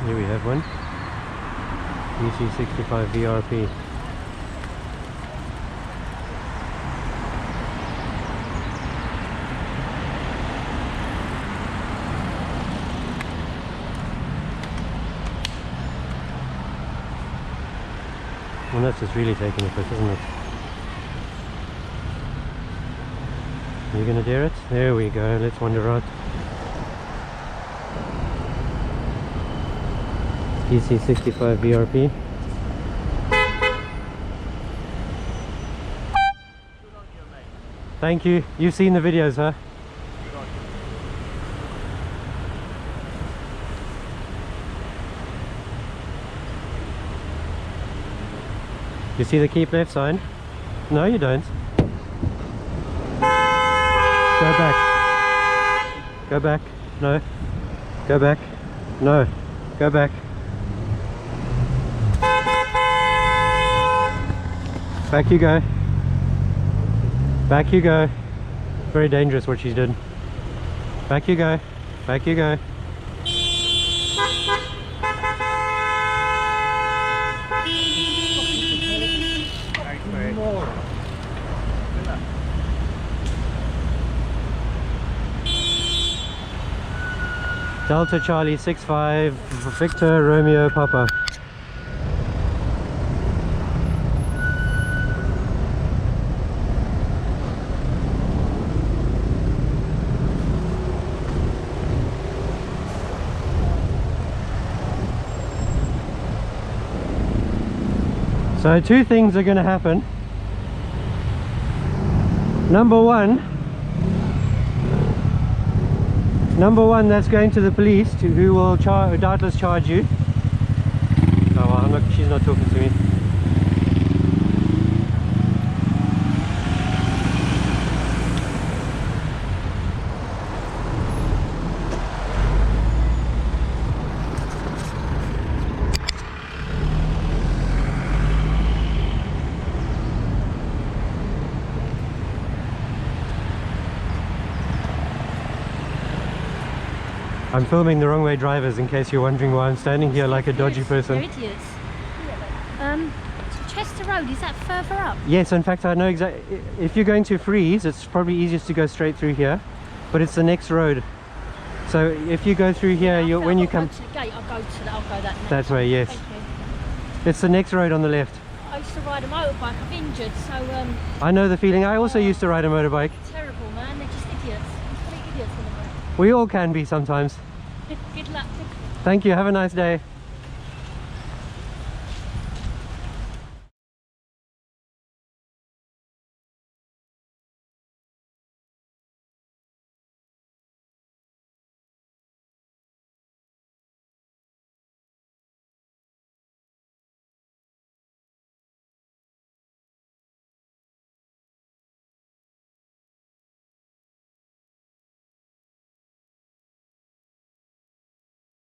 Here we have one. DC65VRP. Well, that's just really taking a piss, isn't it? Are you gonna dare it? There we go, let's wander out. DC65VRP. Thank you. You've seen the videos, huh? You see the keep left sign? No, you don't. Go back. Go back. No. Go back. No. Go back. Back you go. Back you go. Very dangerous what she's did. Back you go. Back you go. Delta Charlie 65 Victor Romeo Papa. So two things are going to happen. Number one, that's going to the police, who will doubtless charge you. Oh well, she's not talking to me. I'm filming the wrong way drivers in case you're wondering why I'm standing here like a dodgy person. You're idiots. Chester Road, is that further up? Yes, in fact I know exactly. If you're going to Freeze, it's probably easiest to go straight through here, but it's the next road. So if you go through here, when you come to the gate, I'll go that that way. Yes. Thank you. It's the next road on the left. I used to ride a motorbike. I'm injured, so I know the feeling. I also used to ride a motorbike. terrible, man. They're just idiots. Complete idiots in the road. We all can be sometimes. Good luck. Thank you. Have a nice day.